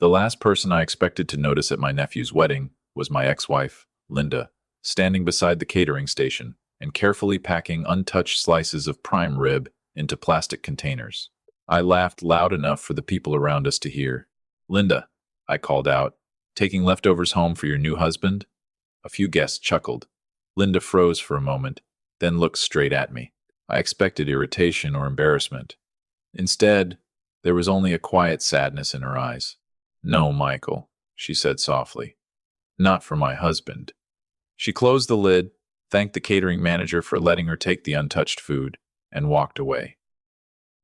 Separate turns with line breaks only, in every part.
The last person I expected to notice at my nephew's wedding was my ex-wife, Linda, standing beside the catering station and carefully packing untouched slices of prime rib into plastic containers. I laughed loud enough for the people around us to hear. "Linda," I called out, "taking leftovers home for your new husband?" A few guests chuckled. Linda froze for a moment, then looked straight at me. I expected irritation or embarrassment. Instead, there was only a quiet sadness in her eyes. "No, Michael," she said softly. "Not for my husband." She closed the lid, thanked the catering manager for letting her take the untouched food, and walked away.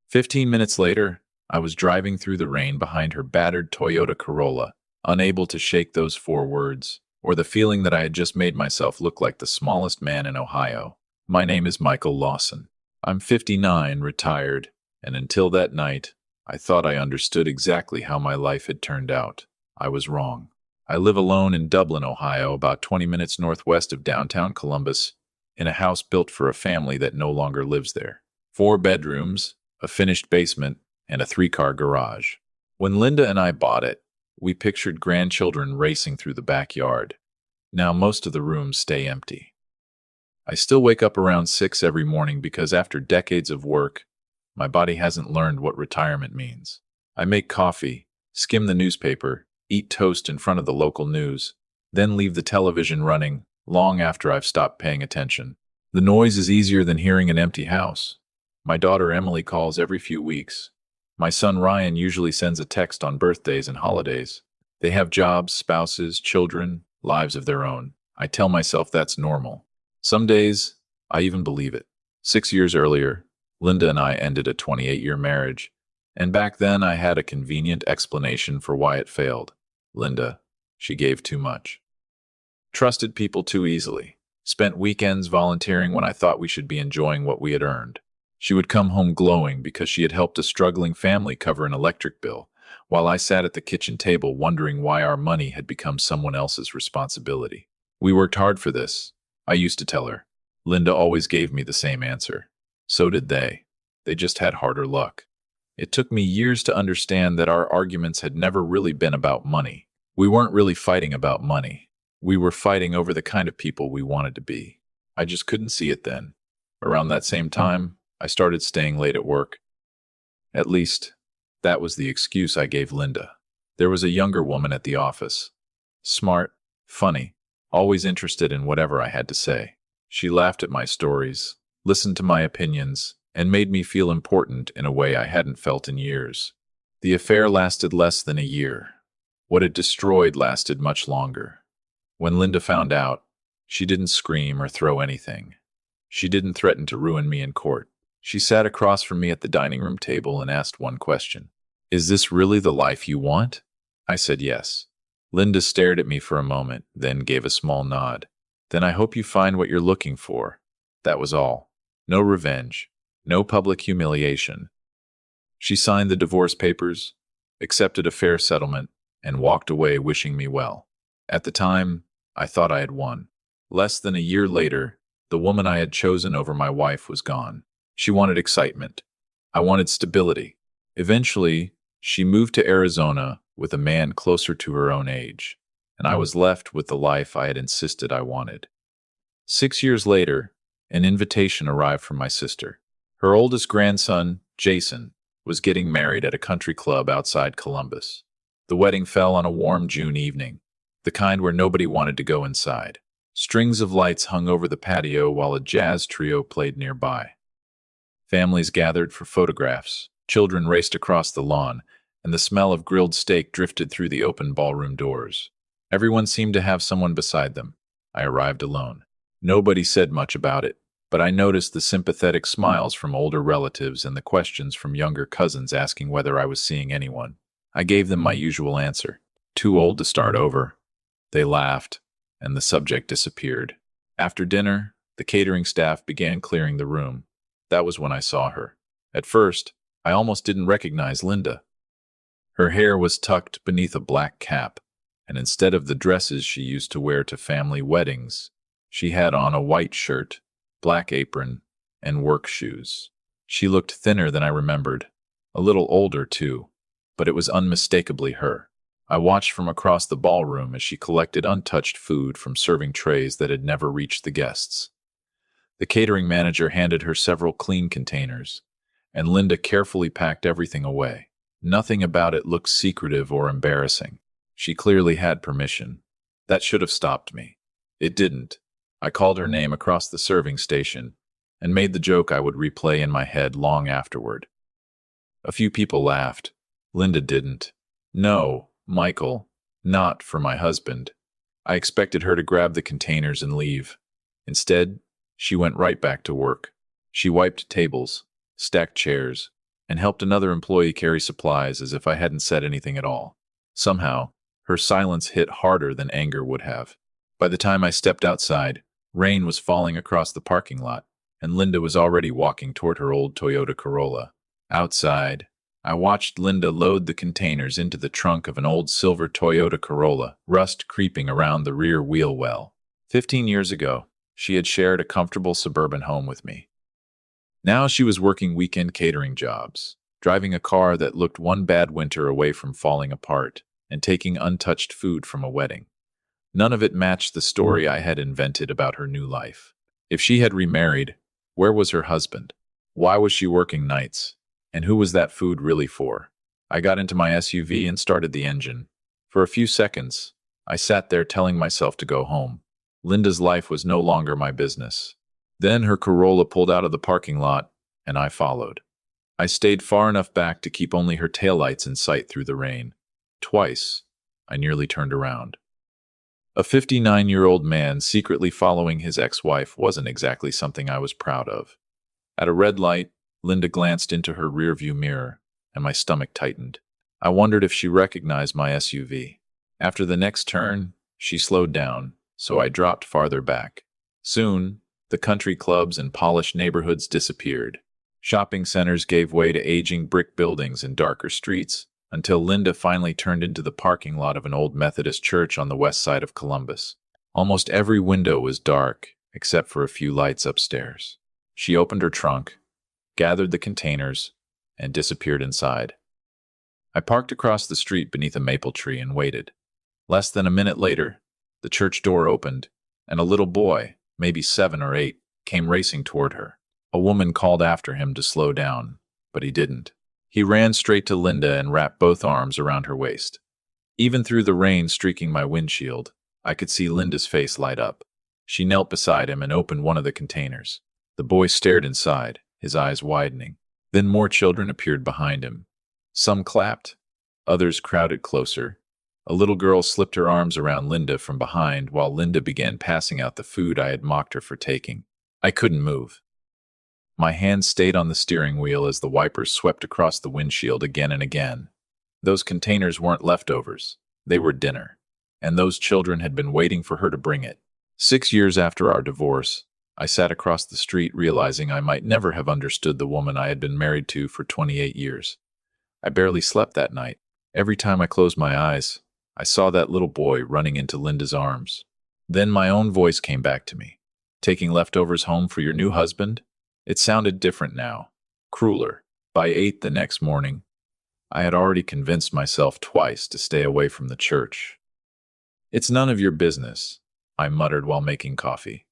15 minutes later, I was driving through the rain behind her battered Toyota Corolla, unable to shake those four words, or the feeling that I had just made myself look like the smallest man in Ohio. My name is Michael Lawson. I'm 59, retired, and until that night, I thought I understood exactly how my life had turned out. I was wrong. I live alone in Dublin, Ohio, about 20 minutes northwest of downtown Columbus, in a house built for a family that no longer lives there. 4 bedrooms, a finished basement, and a 3-car garage. When Linda and I bought it, we pictured grandchildren racing through the backyard. Now most of the rooms stay empty. I still wake up around 6 every morning because after decades of work, my body hasn't learned what retirement means. I make coffee, skim the newspaper, eat toast in front of the local news, then leave the television running long after I've stopped paying attention. The noise is easier than hearing an empty house. My daughter Emily calls every few weeks. My son Ryan usually sends a text on birthdays and holidays. They have jobs, spouses, children, lives of their own. I tell myself that's normal. Some days, I even believe it. 6 years earlier, Linda and I ended a 28-year marriage, and back then I had a convenient explanation for why it failed. Linda, she gave too much. Trusted people too easily. Spent weekends volunteering when I thought we should be enjoying what we had earned. She would come home glowing because she had helped a struggling family cover an electric bill, while I sat at the kitchen table wondering why our money had become someone else's responsibility. "We worked hard for this," I used to tell her. Linda always gave me the same answer. So did they. They just had harder luck. It took me years to understand that our arguments had never really been about money. We weren't really fighting about money. We were fighting over the kind of people we wanted to be. I just couldn't see it then. Around that same time, I started staying late at work. At least, that was the excuse I gave Linda. There was a younger woman at the office. Smart, funny, always interested in whatever I had to say. She laughed at my stories, listened to my opinions, and made me feel important in a way I hadn't felt in years. The affair lasted less than a year. What it destroyed lasted much longer. When Linda found out, she didn't scream or throw anything. She didn't threaten to ruin me in court. She sat across from me at the dining room table and asked one question. "Is this really the life you want?" I said yes. Linda stared at me for a moment, then gave a small nod. "Then I hope you find what you're looking for." That was all. No revenge. No public humiliation. She signed the divorce papers, accepted a fair settlement, and walked away wishing me well. At the time, I thought I had won. Less than a year later, the woman I had chosen over my wife was gone. She wanted excitement. I wanted stability. Eventually, she moved to Arizona with a man closer to her own age, and I was left with the life I had insisted I wanted. 6 years later, an invitation arrived from my sister. Her oldest grandson, Jason, was getting married at a country club outside Columbus. The wedding fell on a warm June evening, the kind where nobody wanted to go inside. Strings of lights hung over the patio while a jazz trio played nearby. Families gathered for photographs, children raced across the lawn, and the smell of grilled steak drifted through the open ballroom doors. Everyone seemed to have someone beside them. I arrived alone. Nobody said much about it, but I noticed the sympathetic smiles from older relatives and the questions from younger cousins asking whether I was seeing anyone. I gave them my usual answer. Too old to start over. They laughed, and the subject disappeared. After dinner, the catering staff began clearing the room. That was when I saw her. At first, I almost didn't recognize Linda. Her hair was tucked beneath a black cap, and instead of the dresses she used to wear to family weddings, she had on a white shirt, black apron, and work shoes. She looked thinner than I remembered, a little older too, but it was unmistakably her. I watched from across the ballroom as she collected untouched food from serving trays that had never reached the guests. The catering manager handed her several clean containers, and Linda carefully packed everything away. Nothing about it looked secretive or embarrassing. She clearly had permission. That should have stopped me. It didn't. I called her name across the serving station and made the joke I would replay in my head long afterward. A few people laughed. Linda didn't. No, Michael, not for my husband. I expected her to grab the containers and leave. Instead, she went right back to work. She wiped tables, stacked chairs, and helped another employee carry supplies as if I hadn't said anything at all. Somehow, her silence hit harder than anger would have. By the time I stepped outside, rain was falling across the parking lot, and Linda was already walking toward her old Toyota Corolla. Outside, I watched Linda load the containers into the trunk of an old silver Toyota Corolla, rust creeping around the rear wheel well. 15 years ago, she had shared a comfortable suburban home with me. Now she was working weekend catering jobs, driving a car that looked one bad winter away from falling apart, and taking untouched food from a wedding. None of it matched the story I had invented about her new life. If she had remarried, where was her husband? Why was she working nights? And who was that food really for? I got into my SUV and started the engine. For a few seconds, I sat there telling myself to go home. Linda's life was no longer my business. Then her Corolla pulled out of the parking lot, and I followed. I stayed far enough back to keep only her taillights in sight through the rain. Twice, I nearly turned around. A 59-year-old man secretly following his ex-wife wasn't exactly something I was proud of. At a red light, Linda glanced into her rearview mirror, and my stomach tightened. I wondered if she recognized my SUV. After the next turn, she slowed down, so I dropped farther back. Soon, the country clubs and polished neighborhoods disappeared. Shopping centers gave way to aging brick buildings and darker streets, until Linda finally turned into the parking lot of an old Methodist church on the west side of Columbus. Almost every window was dark, except for a few lights upstairs. She opened her trunk, gathered the containers, and disappeared inside. I parked across the street beneath a maple tree and waited. Less than a minute later, the church door opened, and a little boy, maybe 7 or 8, came racing toward her. A woman called after him to slow down, but he didn't. He ran straight to Linda and wrapped both arms around her waist. Even through the rain streaking my windshield, I could see Linda's face light up. She knelt beside him and opened one of the containers. The boy stared inside, his eyes widening. Then more children appeared behind him. Some clapped, others crowded closer. A little girl slipped her arms around Linda from behind while Linda began passing out the food I had mocked her for taking. I couldn't move. My hands stayed on the steering wheel as the wipers swept across the windshield again and again. Those containers weren't leftovers. They were dinner. And those children had been waiting for her to bring it. 6 years after our divorce, I sat across the street realizing I might never have understood the woman I had been married to for 28 years. I barely slept that night. Every time I closed my eyes, I saw that little boy running into Linda's arms. Then my own voice came back to me. Taking leftovers home for your new husband? It sounded different now, crueler. By 8 the next morning, I had already convinced myself twice to stay away from the church. It's none of your business, I muttered while making coffee.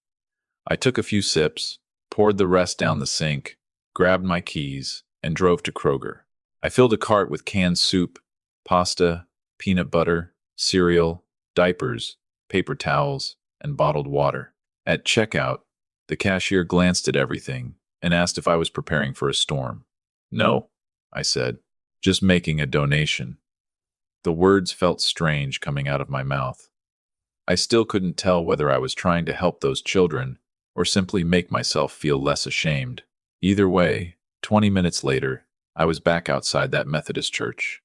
I took a few sips, poured the rest down the sink, grabbed my keys, and drove to Kroger. I filled a cart with canned soup, pasta, peanut butter, cereal, diapers, paper towels, and bottled water. At checkout, the cashier glanced at everything and asked if I was preparing for a storm. No, I said, just making a donation. The words felt strange coming out of my mouth. I still couldn't tell whether I was trying to help those children or simply make myself feel less ashamed. Either way, 20 minutes later, I was back outside that Methodist church.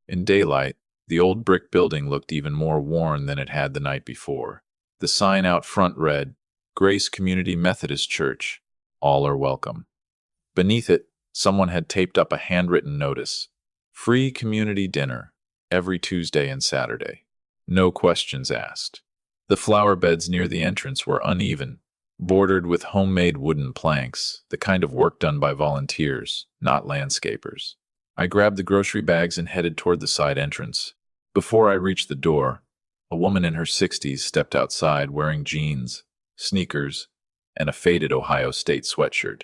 In daylight, the old brick building looked even more worn than it had the night before. The sign out front read, Grace Community Methodist Church. All are welcome. Beneath it, someone had taped up a handwritten notice. Free community dinner, every Tuesday and Saturday. No questions asked. The flower beds near the entrance were uneven, bordered with homemade wooden planks, the kind of work done by volunteers, not landscapers. I grabbed the grocery bags and headed toward the side entrance. Before I reached the door, a woman in her 60s stepped outside wearing jeans, sneakers, and a faded Ohio State sweatshirt.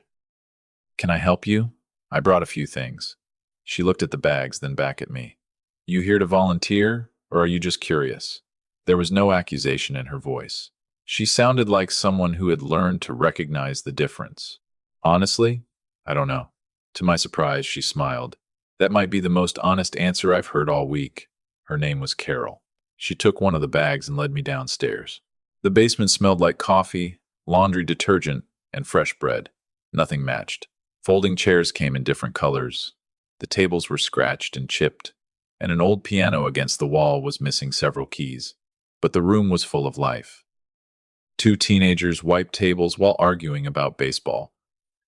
Can I help you? I brought a few things. She looked at the bags, then back at me. You here to volunteer, or are you just curious? There was no accusation in her voice. She sounded like someone who had learned to recognize the difference. Honestly, I don't know. To my surprise, she smiled. That might be the most honest answer I've heard all week. Her name was Carol. She took one of the bags and led me downstairs. The basement smelled like coffee, laundry detergent, and fresh bread. Nothing matched. Folding chairs came in different colors. The tables were scratched and chipped, and an old piano against the wall was missing several keys. But the room was full of life. Two teenagers wiped tables while arguing about baseball.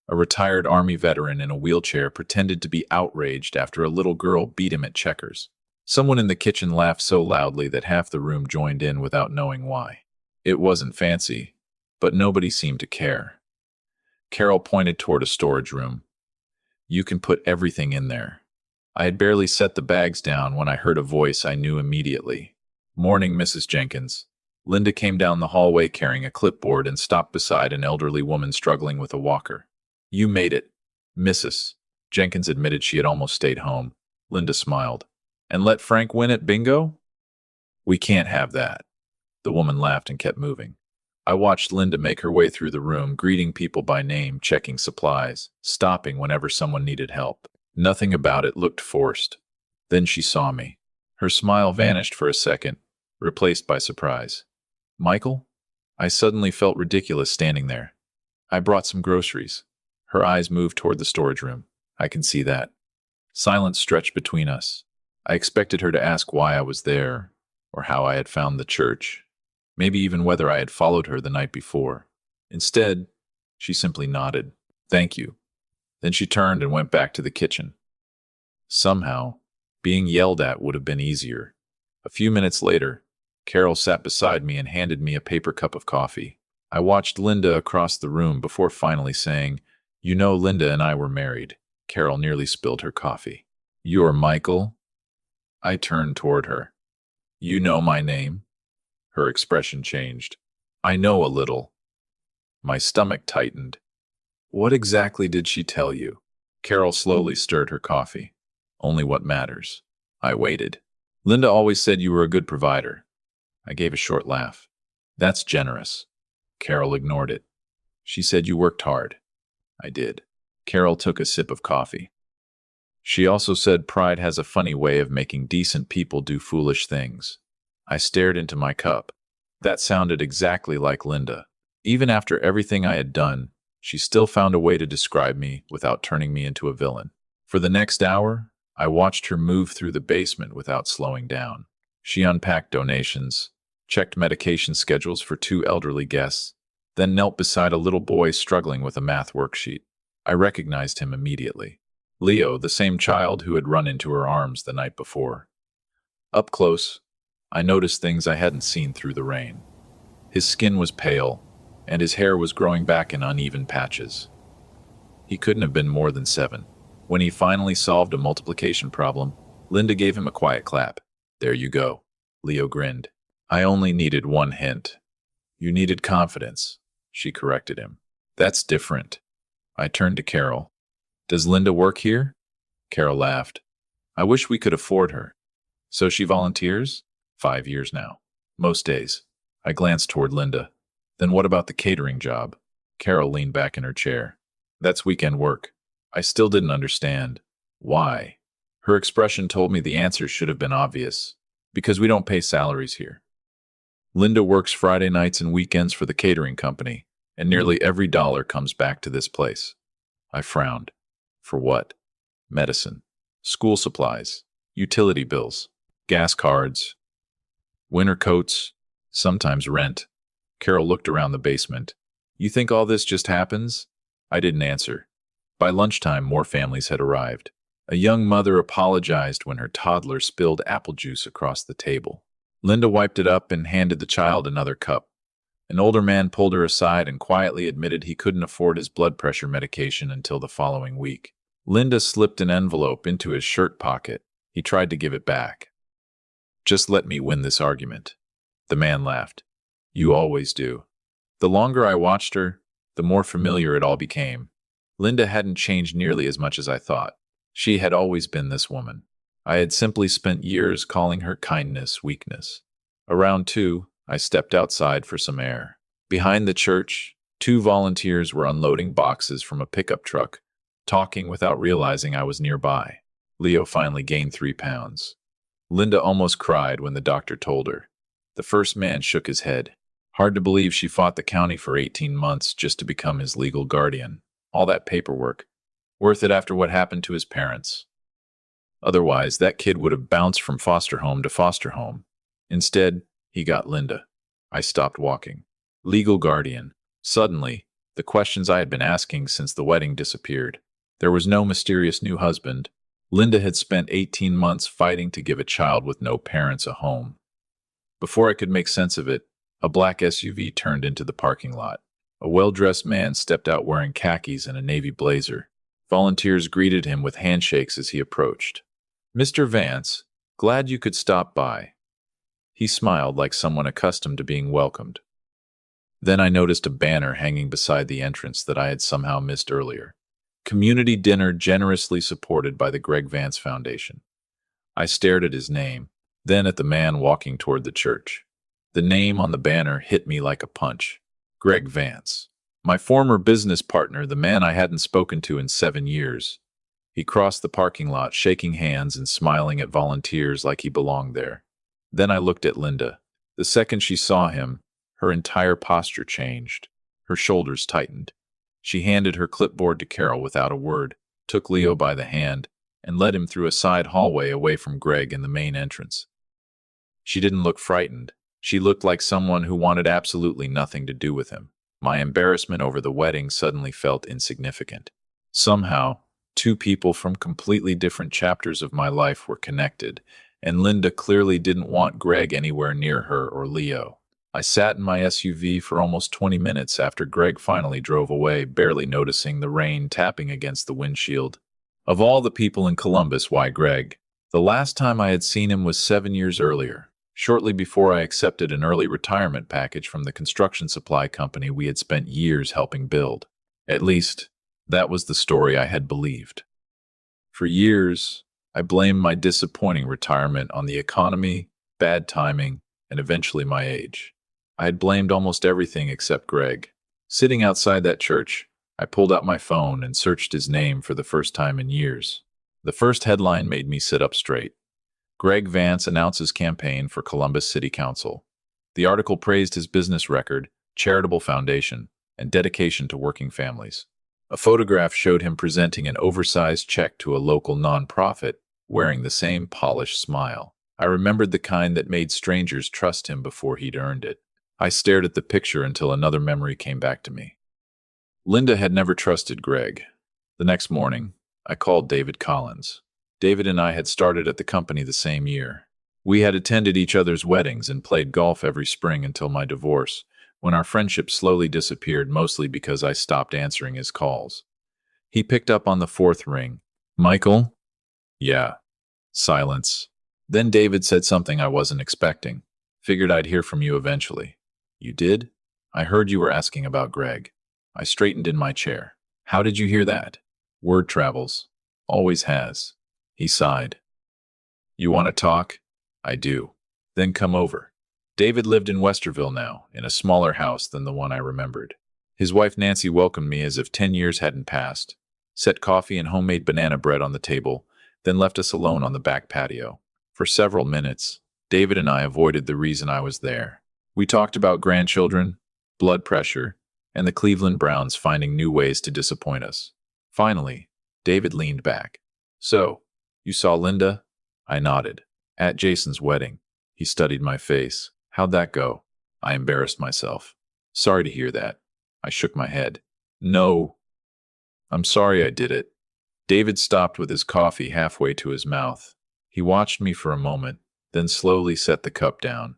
A retired Army veteran in a wheelchair pretended to be outraged after a little girl beat him at checkers. Someone in the kitchen laughed so loudly that half the room joined in without knowing why. It wasn't fancy, but nobody seemed to care. Carol pointed toward a storage room. You can put everything in there. I had barely set the bags down when I heard a voice I knew immediately. Morning, Mrs. Jenkins. Linda came down the hallway carrying a clipboard and stopped beside an elderly woman struggling with a walker. You made it, Mrs. Jenkins admitted she had almost stayed home. Linda smiled. And let Frank win at bingo? We can't have that. The woman laughed and kept moving. I watched Linda make her way through the room, greeting people by name, checking supplies, stopping whenever someone needed help. Nothing about it looked forced. Then she saw me. Her smile vanished for a second, replaced by surprise. Michael? I suddenly felt ridiculous standing there. I brought some groceries. Her eyes moved toward the storage room. I can see that. Silence stretched between us. I expected her to ask why I was there, or how I had found the church, maybe even whether I had followed her the night before. Instead, she simply nodded. Thank you. Then she turned and went back to the kitchen. Somehow, being yelled at would have been easier. A few minutes later, Carol sat beside me and handed me a paper cup of coffee. I watched Linda across the room before finally saying, You know, Linda and I were married. Carol nearly spilled her coffee. You're Michael? I turned toward her. You know my name? Her expression changed. I know a little. My stomach tightened. What exactly did she tell you? Carol slowly stirred her coffee. Only what matters. I waited. Linda always said you were a good provider. I gave a short laugh. That's generous. Carol ignored it. She said you worked hard. I did. Carol took a sip of coffee. She also said pride has a funny way of making decent people do foolish things. I stared into my cup. That sounded exactly like Linda. Even after everything I had done, she still found a way to describe me without turning me into a villain. For the next hour, I watched her move through the basement without slowing down. She unpacked donations, checked medication schedules for 2 elderly guests, then knelt beside a little boy struggling with a math worksheet. I recognized him immediately. Leo, the same child who had run into her arms the night before. Up close, I noticed things I hadn't seen through the rain. His skin was pale, and his hair was growing back in uneven patches. He couldn't have been more than 7. When he finally solved a multiplication problem, Linda gave him a quiet clap. There you go. Leo grinned. I only needed one hint. You needed confidence, she corrected him. That's different. I turned to Carol. Does Linda work here? Carol laughed. I wish we could afford her. So she volunteers? 5 years now. Most days. I glanced toward Linda. Then what about the catering job? Carol leaned back in her chair. That's weekend work. I still didn't understand. Why? Her expression told me the answer should have been obvious. Because we don't pay salaries here. Linda works Friday nights and weekends for the catering company, and nearly every dollar comes back to this place. I frowned. For what? Medicine, school supplies, utility bills, gas cards, winter coats, sometimes rent. Carol looked around the basement. You think all this just happens? I didn't answer. By lunchtime, more families had arrived. A young mother apologized when her toddler spilled apple juice across the table. Linda wiped it up and handed the child another cup. An older man pulled her aside and quietly admitted he couldn't afford his blood pressure medication until the following week. Linda slipped an envelope into his shirt pocket. He tried to give it back. Just let me win this argument. The man laughed. You always do. The longer I watched her, the more familiar it all became. Linda hadn't changed nearly as much as I thought. She had always been this woman. I had simply spent years calling her kindness weakness. Around 2, I stepped outside for some air. Behind the church, 2 volunteers were unloading boxes from a pickup truck, talking without realizing I was nearby. Leo finally gained 3 pounds. Linda almost cried when the doctor told her. The first man shook his head. Hard to believe she fought the county for 18 months just to become his legal guardian. All that paperwork. Worth it after what happened to his parents. Otherwise, that kid would have bounced from foster home to foster home. Instead, he got Linda. I stopped walking. Legal guardian. Suddenly, the questions I had been asking since the wedding disappeared. There was no mysterious new husband. Linda had spent 18 months fighting to give a child with no parents a home. Before I could make sense of it, a black SUV turned into the parking lot. A well-dressed man stepped out wearing khakis and a navy blazer. Volunteers greeted him with handshakes as he approached. Mr. Vance, glad you could stop by. He smiled like someone accustomed to being welcomed. Then I noticed a banner hanging beside the entrance that I had somehow missed earlier. Community dinner generously supported by the Greg Vance Foundation. I stared at his name, then at the man walking toward the church. The name on the banner hit me like a punch. Greg Vance. My former business partner, the man I hadn't spoken to in 7 years. He crossed the parking lot, shaking hands and smiling at volunteers like he belonged there. Then I looked at Linda. The second she saw him, her entire posture changed. Her shoulders tightened. She handed her clipboard to Carol without a word, took Leo by the hand, and led him through a side hallway away from Greg and the main entrance. She didn't look frightened. She looked like someone who wanted absolutely nothing to do with him. My embarrassment over the wedding suddenly felt insignificant. Somehow, 2 people from completely different chapters of my life were connected, and Linda clearly didn't want Greg anywhere near her or Leo. I sat in my SUV for almost 20 minutes after Greg finally drove away, barely noticing the rain tapping against the windshield. Of all the people in Columbus, why Greg? The last time I had seen him was 7 years earlier, shortly before I accepted an early retirement package from the construction supply company we had spent years helping build. At least, that was the story I had believed. For years, I blamed my disappointing retirement on the economy, bad timing, and eventually my age. I had blamed almost everything except Greg. Sitting outside that church, I pulled out my phone and searched his name for the first time in years. The first headline made me sit up straight. Greg Vance announces campaign for Columbus City Council. The article praised his business record, charitable foundation, and dedication to working families. A photograph showed him presenting an oversized check to a local nonprofit, wearing the same polished smile. I remembered the kind that made strangers trust him before he'd earned it. I stared at the picture until another memory came back to me. Linda had never trusted Greg. The next morning, I called David Collins. David and I had started at the company the same year. We had attended each other's weddings and played golf every spring until my divorce, when our friendship slowly disappeared, mostly because I stopped answering his calls. He picked up on the 4th ring. Michael? Yeah. Silence. Then David said something I wasn't expecting. Figured I'd hear from you eventually. You did? I heard you were asking about Greg. I straightened in my chair. How did you hear that? Word travels. Always has. He sighed. You want to talk? I do. Then come over. David lived in Westerville now, in a smaller house than the one I remembered. His wife Nancy welcomed me as if 10 years hadn't passed, set coffee and homemade banana bread on the table, then left us alone on the back patio. For several minutes, David and I avoided the reason I was there. We talked about grandchildren, blood pressure, and the Cleveland Browns finding new ways to disappoint us. Finally, David leaned back. So, you saw Linda? I nodded. At Jason's wedding. He studied my face. How'd that go? I embarrassed myself. Sorry to hear that. I shook my head. No. I'm sorry I did it. David stopped with his coffee halfway to his mouth. He watched me for a moment, then slowly set the cup down.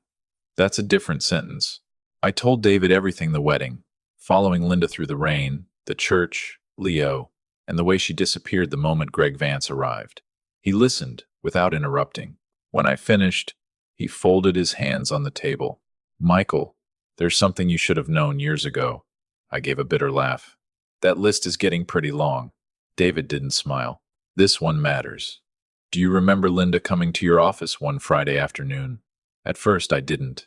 That's a different sentence. I told David everything: the wedding, following Linda through the rain, the church, Leo, and the way she disappeared the moment Greg Vance arrived. He listened, without interrupting. When I finished, He folded his hands on the table. Michael, there's something you should have known years ago. I gave a bitter laugh. That list is getting pretty long. David didn't smile. This one matters. Do you remember Linda coming to your office one Friday afternoon? At first, I didn't.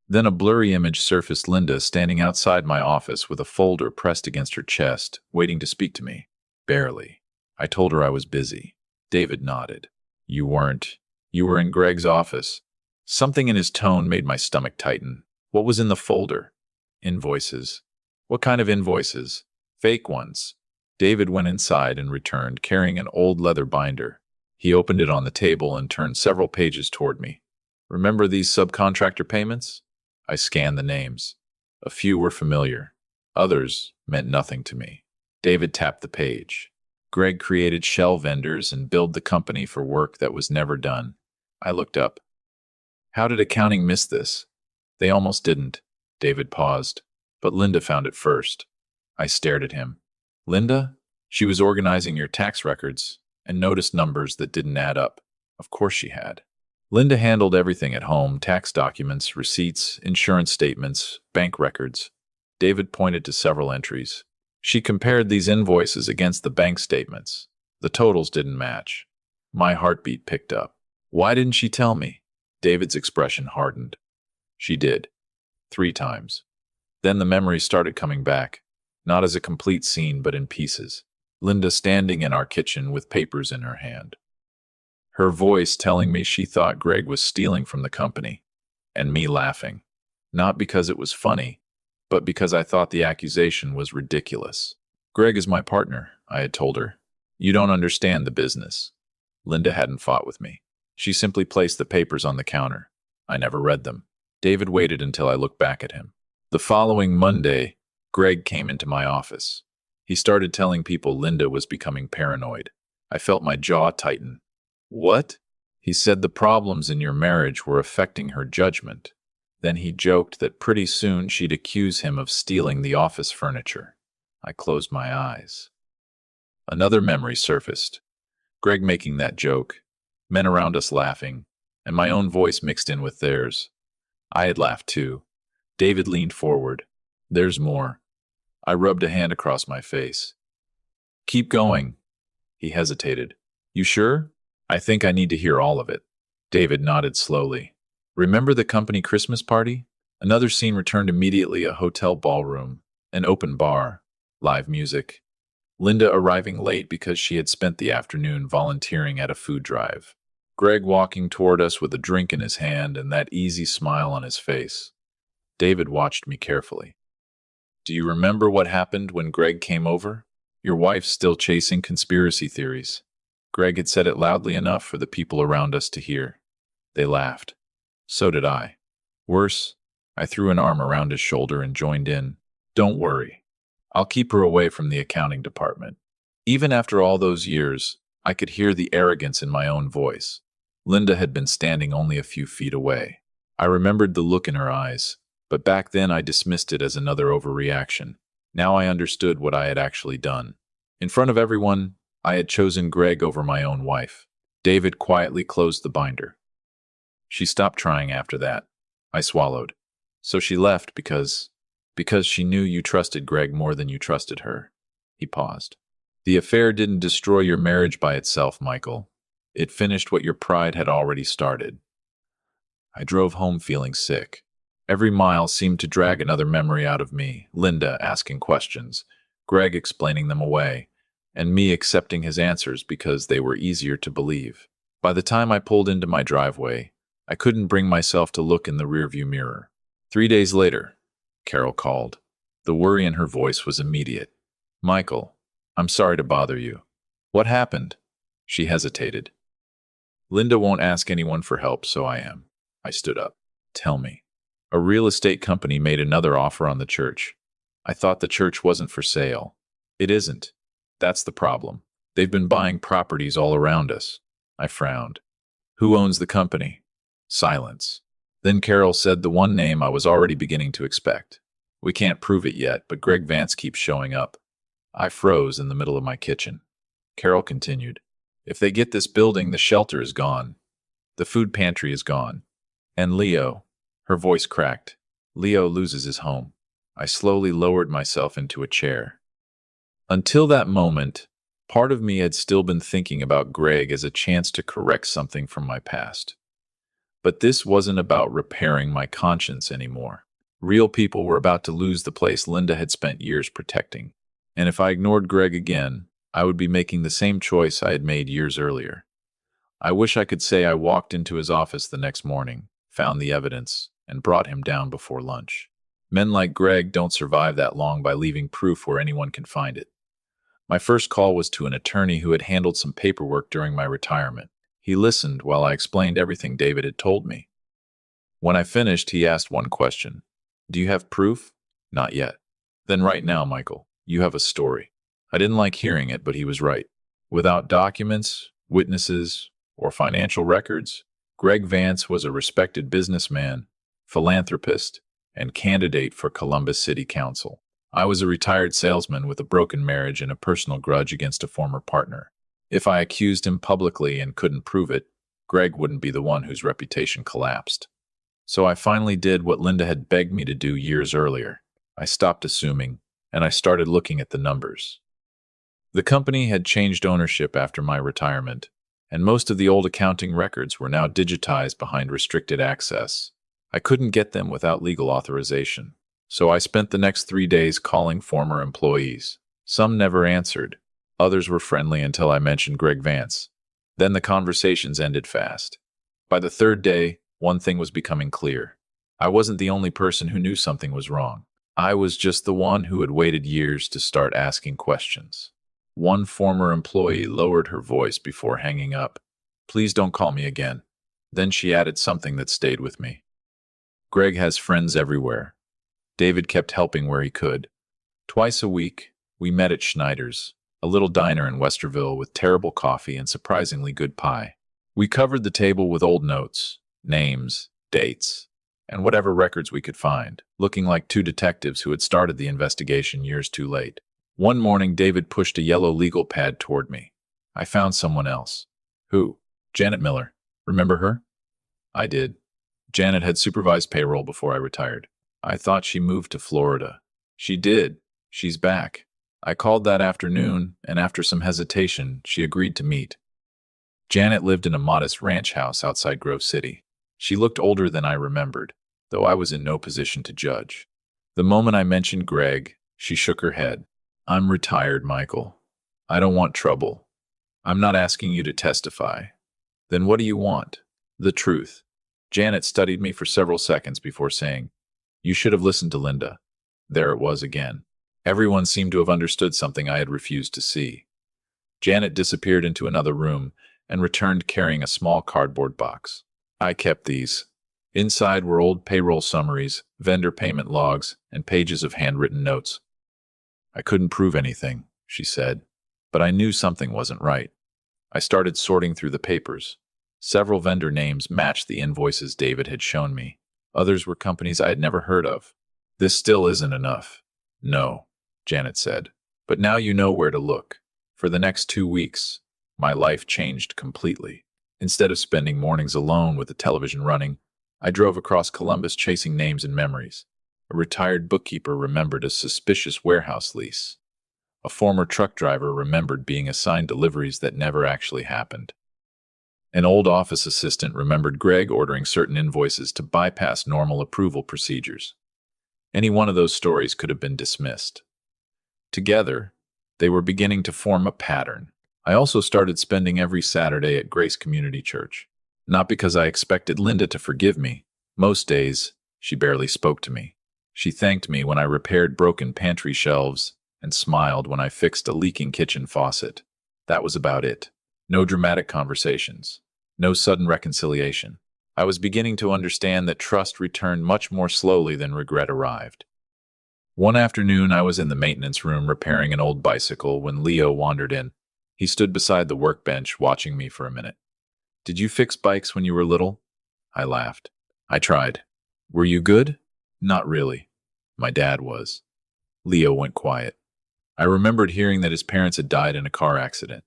Then a blurry image surfaced Linda standing outside my office with a folder pressed against her chest, waiting to speak to me. Barely. I told her I was busy. David nodded. You weren't. You were in Greg's office. Something in his tone made my stomach tighten. What was in the folder? Invoices. What kind of invoices? Fake ones. David went inside and returned, carrying an old leather binder. He opened it on the table and turned several pages toward me. Remember these subcontractor payments? I scanned the names. A few were familiar. Others meant nothing to me. David tapped the page. Greg created shell vendors and billed the company for work that was never done. I looked up. How did accounting miss this? They almost didn't. David paused. But Linda found it first. I stared at him. Linda? She was organizing your tax records and noticed numbers that didn't add up. Of course she had. Linda handled everything at home, tax documents, receipts, insurance statements, bank records. David pointed to several entries. She compared these invoices against the bank statements. The totals didn't match. My heartbeat picked up. Why didn't she tell me? David's expression hardened. She did. 3 times. Then the memory started coming back, not as a complete scene but in pieces. Linda standing in our kitchen with papers in her hand. Her voice telling me she thought Greg was stealing from the company, and me laughing. Not because it was funny, but because I thought the accusation was ridiculous. Greg is my partner, I had told her. You don't understand the business. Linda hadn't fought with me. She simply placed the papers on the counter. I never read them. David waited until I looked back at him. The following Monday, Greg came into my office. He started telling people Linda was becoming paranoid. I felt my jaw tighten. What? He said the problems in your marriage were affecting her judgment. Then he joked that pretty soon she'd accuse him of stealing the office furniture. I closed my eyes. Another memory surfaced. Greg making that joke, men around us laughing, and my own voice mixed in with theirs. I had laughed too. David leaned forward. There's more. I rubbed a hand across my face. Keep going. He hesitated. You sure? I think I need to hear all of it. David nodded slowly. Remember the company Christmas party? Another scene returned immediately, a hotel ballroom, an open bar, live music. Linda arriving late because she had spent the afternoon volunteering at a food drive. Greg walking toward us with a drink in his hand and that easy smile on his face. David watched me carefully. Do you remember what happened when Greg came over? Your wife's still chasing conspiracy theories. Greg had said it loudly enough for the people around us to hear. They laughed. So did I. Worse, I threw an arm around his shoulder and joined in. Don't worry. I'll keep her away from the accounting department. Even after all those years, I could hear the arrogance in my own voice. Linda had been standing only a few feet away. I remembered the look in her eyes, but back then I dismissed it as another overreaction. Now I understood what I had actually done. In front of everyone, I had chosen Greg over my own wife. David quietly closed the binder. She stopped trying after that. I swallowed. So she left because she knew you trusted Greg more than you trusted her. He paused. The affair didn't destroy your marriage by itself, Michael. It finished what your pride had already started. I drove home feeling sick. Every mile seemed to drag another memory out of me, Linda asking questions, Greg explaining them away, and me accepting his answers because they were easier to believe. By the time I pulled into my driveway, I couldn't bring myself to look in the rearview mirror. 3 days later, Carol called. The worry in her voice was immediate. Michael, I'm sorry to bother you. What happened? She hesitated. Linda won't ask anyone for help, so I am. I stood up. Tell me. A real estate company made another offer on the church. I thought the church wasn't for sale. It isn't. That's the problem. They've been buying properties all around us. I frowned. Who owns the company? Silence. Then Carol said the one name I was already beginning to expect. We can't prove it yet, but Greg Vance keeps showing up. I froze in the middle of my kitchen. Carol continued. If they get this building, the shelter is gone. The food pantry is gone. And Leo. Her voice cracked. Leo loses his home. I slowly lowered myself into a chair. Until that moment, part of me had still been thinking about Greg as a chance to correct something from my past. But this wasn't about repairing my conscience anymore. Real people were about to lose the place Linda had spent years protecting. And if I ignored Greg again, I would be making the same choice I had made years earlier. I wish I could say I walked into his office the next morning, found the evidence, and brought him down before lunch. Men like Greg don't survive that long by leaving proof where anyone can find it. My first call was to an attorney who had handled some paperwork during my retirement. He listened while I explained everything David had told me. When I finished, he asked one question. Do you have proof? Not yet. Then right now, Michael, you have a story. I didn't like hearing it, but he was right. Without documents, witnesses, or financial records, Greg Vance was a respected businessman, philanthropist, and candidate for Columbus City Council. I was a retired salesman with a broken marriage and a personal grudge against a former partner. If I accused him publicly and couldn't prove it, Greg wouldn't be the one whose reputation collapsed. So I finally did what Linda had begged me to do years earlier. I stopped assuming, and I started looking at the numbers. The company had changed ownership after my retirement, and most of the old accounting records were now digitized behind restricted access. I couldn't get them without legal authorization. So I spent the next 3 days calling former employees. Some never answered. Others were friendly until I mentioned Greg Vance. Then the conversations ended fast. By the third day, one thing was becoming clear. I wasn't the only person who knew something was wrong. I was just the one who had waited years to start asking questions. One former employee lowered her voice before hanging up. Please don't call me again. Then she added something that stayed with me. Greg has friends everywhere. David kept helping where he could. Twice a week, we met at Schneider's, a little diner in Westerville with terrible coffee and surprisingly good pie. We covered the table with old notes, names, dates, and whatever records we could find, looking like two detectives who had started the investigation years too late. One morning, David pushed a yellow legal pad toward me. I found someone else. Who? Janet Miller. Remember her? I did. Janet had supervised payroll before I retired. I thought she moved to Florida. She did. She's back. I called that afternoon, and after some hesitation, she agreed to meet. Janet lived in a modest ranch house outside Grove City. She looked older than I remembered, though I was in no position to judge. The moment I mentioned Greg, she shook her head. I'm retired, Michael. I don't want trouble. I'm not asking you to testify. Then what do you want? The truth. Janet studied me for several seconds before saying, You should have listened to Linda. There it was again. Everyone seemed to have understood something I had refused to see. Janet disappeared into another room and returned carrying a small cardboard box. I kept these. Inside were old payroll summaries, vendor payment logs, and pages of handwritten notes. I couldn't prove anything, she said, but I knew something wasn't right. I started sorting through the papers. Several vendor names matched the invoices David had shown me. Others were companies I had never heard of. This still isn't enough. No, Janet said. But now you know where to look. For the next 2 weeks, my life changed completely. Instead of spending mornings alone with the television running, I drove across Columbus chasing names and memories. A retired bookkeeper remembered a suspicious warehouse lease. A former truck driver remembered being assigned deliveries that never actually happened. An old office assistant remembered Greg ordering certain invoices to bypass normal approval procedures. Any one of those stories could have been dismissed. Together, they were beginning to form a pattern. I also started spending every Saturday at Grace Community Church. Not because I expected Linda to forgive me. Most days, she barely spoke to me. She thanked me when I repaired broken pantry shelves and smiled when I fixed a leaking kitchen faucet. That was about it. No dramatic conversations. No sudden reconciliation. I was beginning to understand that trust returned much more slowly than regret arrived. One afternoon, I was in the maintenance room repairing an old bicycle when Leo wandered in. He stood beside the workbench, watching me for a minute. Did you fix bikes when you were little? I laughed. I tried. Were you good? Not really. My dad was. Leo went quiet. I remembered hearing that his parents had died in a car accident.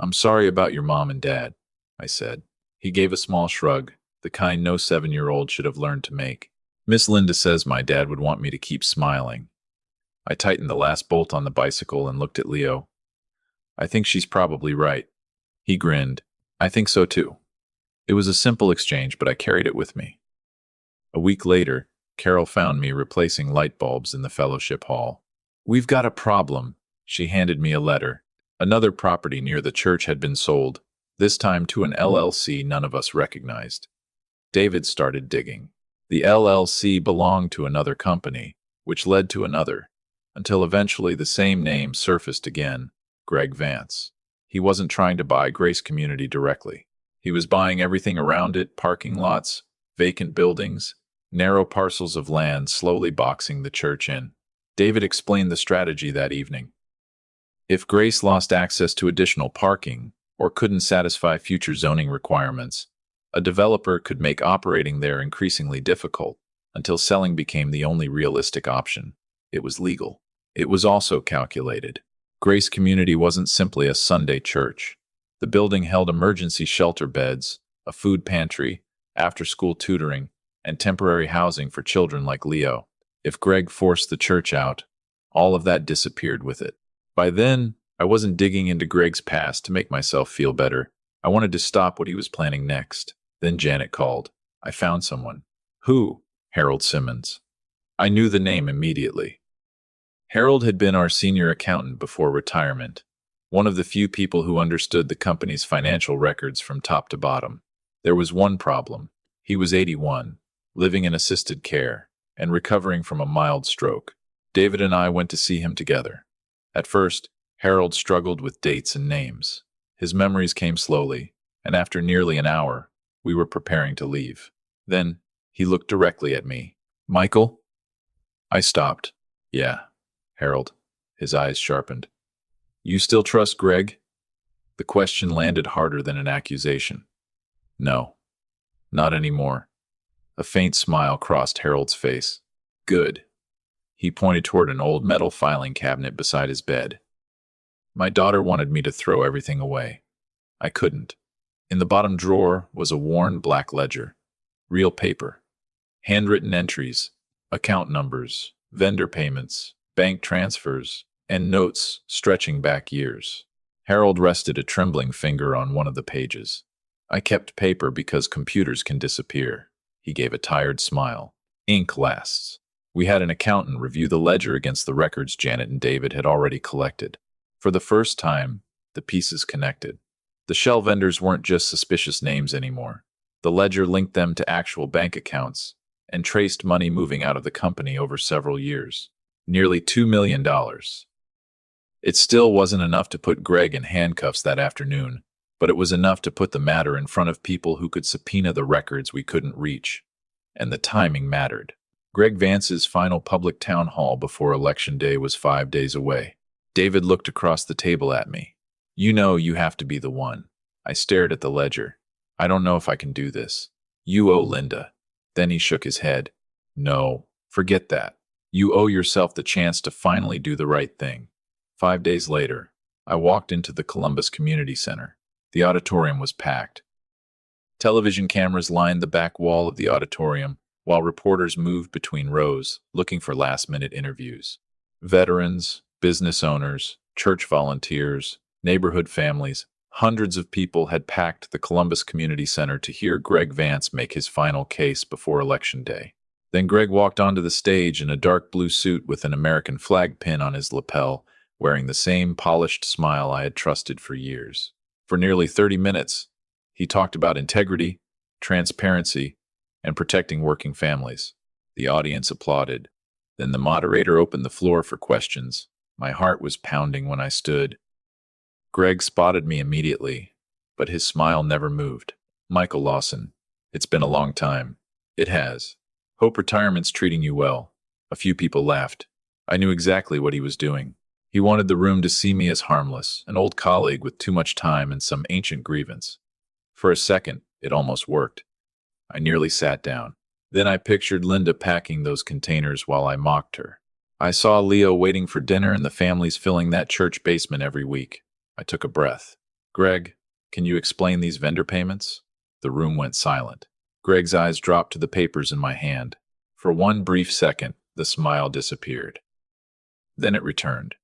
I'm sorry about your mom and dad, I said. He gave a small shrug, the kind no 7-year-old should have learned to make. Miss Linda says my dad would want me to keep smiling. I tightened the last bolt on the bicycle and looked at Leo. I think she's probably right. He grinned. I think so too. It was a simple exchange, but I carried it with me. A week later, Carol found me replacing light bulbs in the fellowship hall. We've got a problem. She handed me a letter. Another property near the church had been sold, this time to an LLC none of us recognized. David started digging. The LLC belonged to another company, which led to another, until eventually the same name surfaced again, Greg Vance. He wasn't trying to buy Grace Community directly. He was buying everything around it, parking lots, vacant buildings, narrow parcels of land slowly boxing the church in. David explained the strategy that evening. If Grace lost access to additional parking or couldn't satisfy future zoning requirements, a developer could make operating there increasingly difficult until selling became the only realistic option. It was legal. It was also calculated. Grace Community wasn't simply a Sunday church. The building held emergency shelter beds, a food pantry, after-school tutoring, and temporary housing for children like Leo. If Greg forced the church out, all of that disappeared with it. By then, I wasn't digging into Greg's past to make myself feel better. I wanted to stop what he was planning next. Then Janet called. I found someone. Who? Harold Simmons. I knew the name immediately. Harold had been our senior accountant before retirement, one of the few people who understood the company's financial records from top to bottom. There was one problem. He was 81, living in assisted care, and recovering from a mild stroke. David and I went to see him together. At first, Harold struggled with dates and names. His memories came slowly, and after nearly an hour, we were preparing to leave. Then, he looked directly at me. Michael? I stopped. Yeah, Harold. His eyes sharpened. You still trust Greg? The question landed harder than an accusation. No, not anymore. A faint smile crossed Harold's face. Good. He pointed toward an old metal filing cabinet beside his bed. My daughter wanted me to throw everything away. I couldn't. In the bottom drawer was a worn black ledger. Real paper. Handwritten entries, account numbers, vendor payments, bank transfers, and notes stretching back years. Harold rested a trembling finger on one of the pages. I kept paper because computers can disappear. He gave a tired smile. Ink lasts. We had an accountant review the ledger against the records Janet and David had already collected. For the first time, the pieces connected. The shell vendors weren't just suspicious names anymore. The ledger linked them to actual bank accounts and traced money moving out of the company over several years. Nearly $2 million. It still wasn't enough to put Greg in handcuffs that afternoon, but it was enough to put the matter in front of people who could subpoena the records we couldn't reach. And the timing mattered. Greg Vance's final public town hall before Election Day was 5 days away. David looked across the table at me. You know you have to be the one. I stared at the ledger. I don't know if I can do this. You owe Linda. Then he shook his head. No, forget that. You owe yourself the chance to finally do the right thing. 5 days later, I walked into the Columbus Community Center. The auditorium was packed. Television cameras lined the back wall of the auditorium, while reporters moved between rows, looking for last-minute interviews. Veterans, business owners, church volunteers, neighborhood families, hundreds of people had packed the Columbus Community Center to hear Greg Vance make his final case before Election Day. Then Greg walked onto the stage in a dark blue suit with an American flag pin on his lapel, wearing the same polished smile I had trusted for years. For nearly 30 minutes, he talked about integrity, transparency, and protecting working families. The audience applauded. Then the moderator opened the floor for questions. My heart was pounding when I stood. Greg spotted me immediately, but his smile never moved. Michael Lawson, it's been a long time. It has. Hope retirement's treating you well. A few people laughed. I knew exactly what he was doing. He wanted the room to see me as harmless, an old colleague with too much time and some ancient grievance. For a second, it almost worked. I nearly sat down. Then I pictured Linda packing those containers while I mocked her. I saw Leo waiting for dinner and the families filling that church basement every week. I took a breath. Greg, can you explain these vendor payments? The room went silent. Greg's eyes dropped to the papers in my hand. For one brief second, the smile disappeared. Then it returned.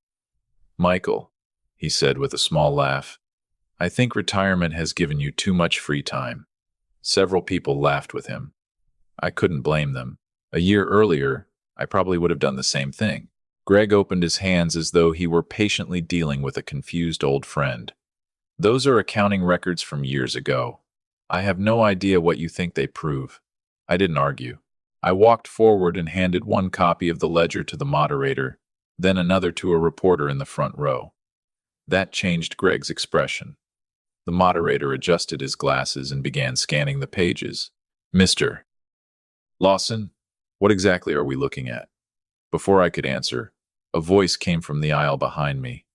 Michael, he said with a small laugh, I think retirement has given you too much free time. Several people laughed with him. I couldn't blame them. A year earlier, I probably would have done the same thing. Greg opened his hands as though he were patiently dealing with a confused old friend. Those are accounting records from years ago. I have no idea what you think they prove. I didn't argue. I walked forward and handed one copy of the ledger to the moderator, then another to a reporter in the front row. That changed Greg's expression. The moderator adjusted his glasses and began scanning the pages. Mr. Lawson, what exactly are we looking at? Before I could answer, a voice came from the aisle behind me.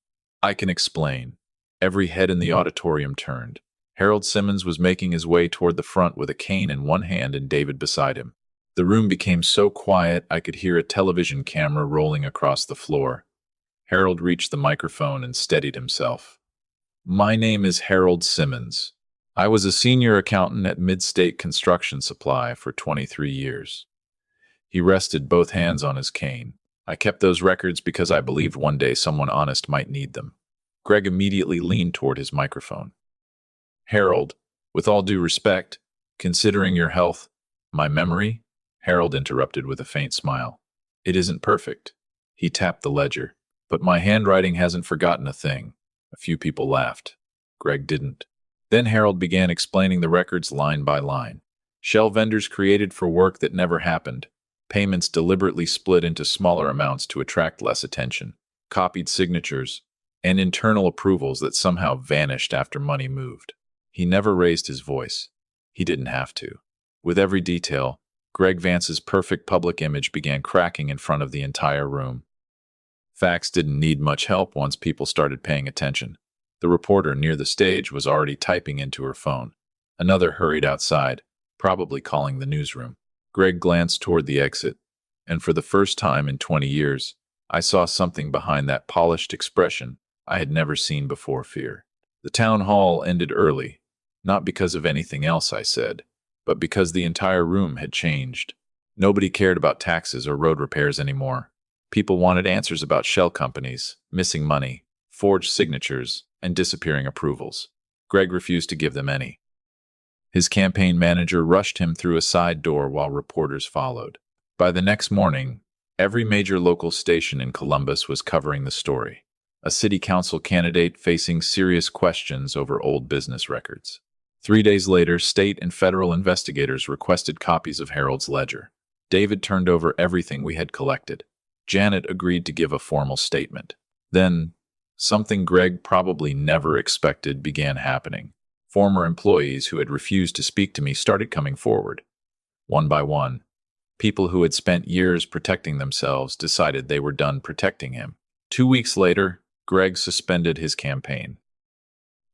I can explain. Every head in the auditorium turned. Harold Simmons was making his way toward the front with a cane in one hand and David beside him. The room became so quiet I could hear a television camera rolling across the floor. Harold reached the microphone and steadied himself. My name is Harold Simmons. I was a senior accountant at Midstate Construction Supply for 23 years. He rested both hands on his cane. I kept those records because I believed one day someone honest might need them. Greg immediately leaned toward his microphone. Harold, with all due respect, considering your health, my memory, Harold interrupted with a faint smile. It isn't perfect. He tapped the ledger. But my handwriting hasn't forgotten a thing. A few people laughed. Greg didn't. Then Harold began explaining the records line by line. Shell vendors created for work that never happened. Payments deliberately split into smaller amounts to attract less attention. Copied signatures. And internal approvals that somehow vanished after money moved. He never raised his voice. He didn't have to. With every detail, Greg Vance's perfect public image began cracking in front of the entire room. Facts didn't need much help once people started paying attention. The reporter near the stage was already typing into her phone. Another hurried outside, probably calling the newsroom. Greg glanced toward the exit, and for the first time in 20 years, I saw something behind that polished expression I had never seen before. Fear. The town hall ended early, not because of anything else I said, but because the entire room had changed. Nobody cared about taxes or road repairs anymore. People wanted answers about shell companies, missing money, forged signatures, and disappearing approvals. Greg refused to give them any. His campaign manager rushed him through a side door while reporters followed. By the next morning, every major local station in Columbus was covering the story. A city council candidate facing serious questions over old business records. 3 days later, state and federal investigators requested copies of Harold's ledger. David turned over everything we had collected. Janet agreed to give a formal statement. Then, something Greg probably never expected began happening. Former employees who had refused to speak to me started coming forward. One by one, people who had spent years protecting themselves decided they were done protecting him. 2 weeks later, Greg suspended his campaign.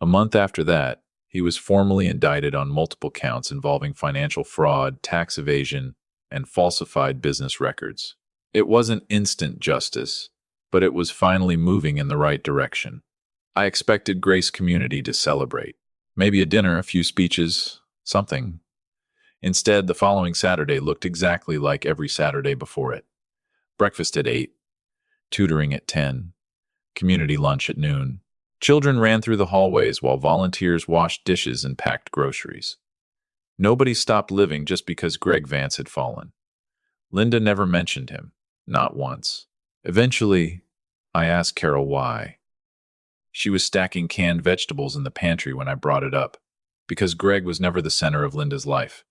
A month after that, he was formally indicted on multiple counts involving financial fraud, tax evasion, and falsified business records. It wasn't instant justice, but it was finally moving in the right direction. I expected Grace Community to celebrate. Maybe a dinner, a few speeches, something. Instead, the following Saturday looked exactly like every Saturday before it. Breakfast at 8, tutoring at 10, community lunch at noon. Children ran through the hallways while volunteers washed dishes and packed groceries. Nobody stopped living just because Greg Vance had fallen. Linda never mentioned him. Not once. Eventually, I asked Carol why. She was stacking canned vegetables in the pantry when I brought it up, because Greg was never the center of Linda's life.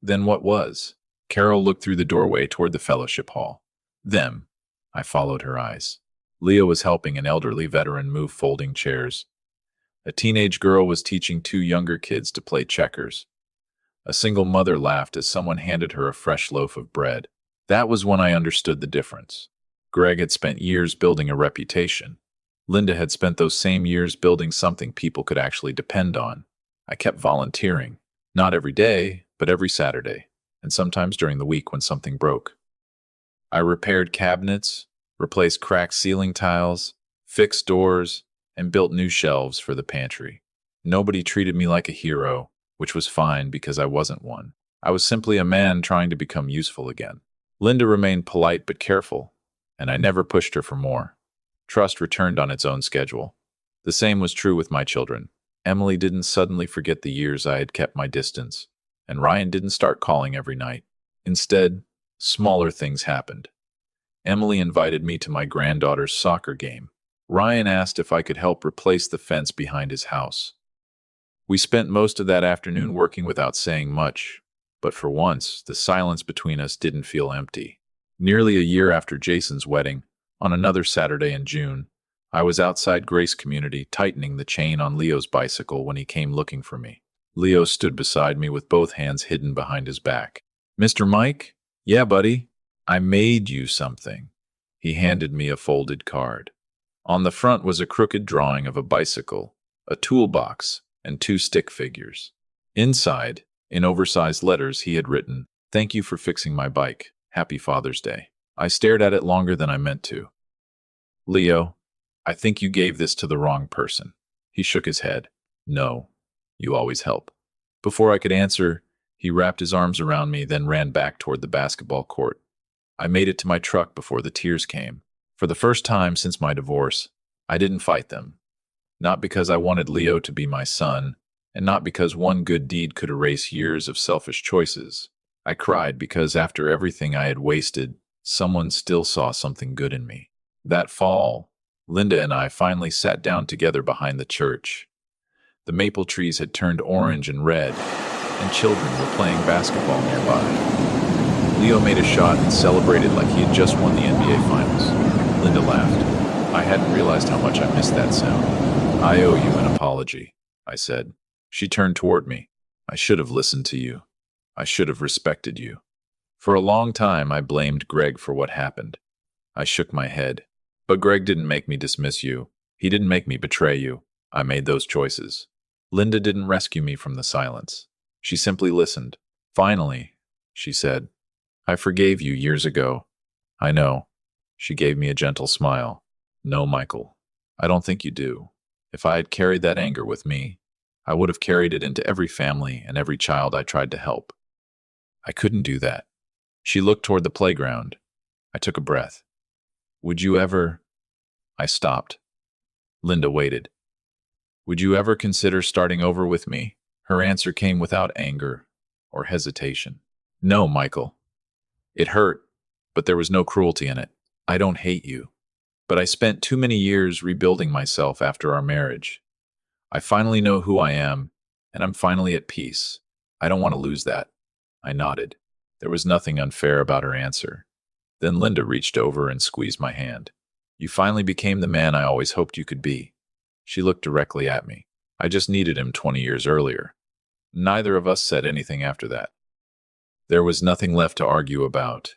Then what was? Carol looked through the doorway toward the fellowship hall. Them. I followed her eyes. Leah was helping an elderly veteran move folding chairs. A teenage girl was teaching 2 younger kids to play checkers. A single mother laughed as someone handed her a fresh loaf of bread. That was when I understood the difference. Greg had spent years building a reputation. Linda had spent those same years building something people could actually depend on. I kept volunteering. Not every day, but every Saturday, and sometimes during the week when something broke. I repaired cabinets, replaced cracked ceiling tiles, fixed doors, and built new shelves for the pantry. Nobody treated me like a hero, which was fine because I wasn't one. I was simply a man trying to become useful again. Linda remained polite but careful, and I never pushed her for more. Trust returned on its own schedule. The same was true with my children. Emily didn't suddenly forget the years I had kept my distance, and Ryan didn't start calling every night. Instead, smaller things happened. Emily invited me to my granddaughter's soccer game. Ryan asked if I could help replace the fence behind his house. We spent most of that afternoon working without saying much, but for once, the silence between us didn't feel empty. Nearly a year after Jason's wedding, on another Saturday in June, I was outside Grace Community tightening the chain on Leo's bicycle when he came looking for me. Leo stood beside me with both hands hidden behind his back. "Mr. Mike? Yeah, buddy. I made you something." He handed me a folded card. On the front was a crooked drawing of a bicycle, a toolbox, and two stick figures. Inside, in oversized letters, he had written, "Thank you for fixing my bike. Happy Father's Day." I stared at it longer than I meant to. "Leo, I think you gave this to the wrong person." He shook his head. "No, you always help." Before I could answer, he wrapped his arms around me, then ran back toward the basketball court. I made it to my truck before the tears came. For the first time since my divorce, I didn't fight them. Not because I wanted Leo to be my son, and not because one good deed could erase years of selfish choices. I cried because after everything I had wasted, someone still saw something good in me. That fall, Linda and I finally sat down together behind the church. The maple trees had turned orange and red, and children were playing basketball nearby. Leo made a shot and celebrated like he had just won the NBA Finals. Linda laughed. I hadn't realized how much I missed that sound. "I owe you an apology," I said. She turned toward me. "I should have listened to you. I should have respected you." For a long time, I blamed Greg for what happened. I shook my head. "But Greg didn't make me dismiss you. He didn't make me betray you. I made those choices." Linda didn't rescue me from the silence. She simply listened. "Finally," she said, "I forgave you years ago." "I know." She gave me a gentle smile. "No, Michael, I don't think you do. If I had carried that anger with me, I would have carried it into every family and every child I tried to help. I couldn't do that." She looked toward the playground. I took a breath. "Would you ever—" I stopped. Linda waited. "Would you ever consider starting over with me?" Her answer came without anger or hesitation. "No, Michael." It hurt, but there was no cruelty in it. "I don't hate you, but I spent too many years rebuilding myself after our marriage. I finally know who I am, and I'm finally at peace. I don't want to lose that." I nodded. There was nothing unfair about her answer. Then Linda reached over and squeezed my hand. "You finally became the man I always hoped you could be." She looked directly at me. I just needed him 20 years earlier. Neither of us said anything after that. There was nothing left to argue about.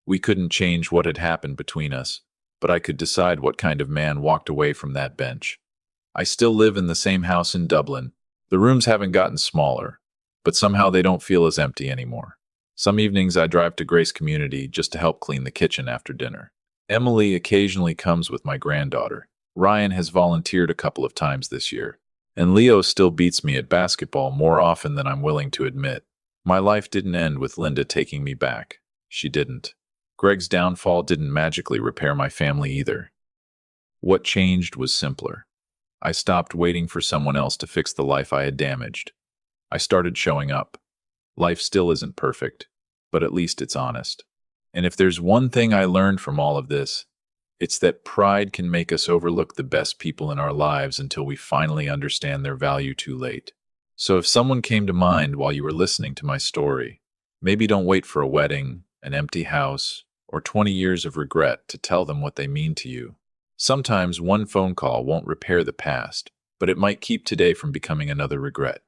We couldn't change what had happened between us, but I could decide what kind of man walked away from that bench. I still live in the same house in Dublin. The rooms haven't gotten smaller, but somehow they don't feel as empty anymore. Some evenings I drive to Grace Community just to help clean the kitchen after dinner. Emily occasionally comes with my granddaughter. Ryan has volunteered a couple of times this year, and Leo still beats me at basketball more often than I'm willing to admit. My life didn't end with Linda taking me back. She didn't. Greg's downfall didn't magically repair my family either. What changed was simpler. I stopped waiting for someone else to fix the life I had damaged. I started showing up. Life still isn't perfect, but at least it's honest. And if there's one thing I learned from all of this, it's that pride can make us overlook the best people in our lives until we finally understand their value too late. So if someone came to mind while you were listening to my story, maybe don't wait for a wedding, an empty house, or 20 years of regret to tell them what they mean to you. Sometimes one phone call won't repair the past, but it might keep today from becoming another regret.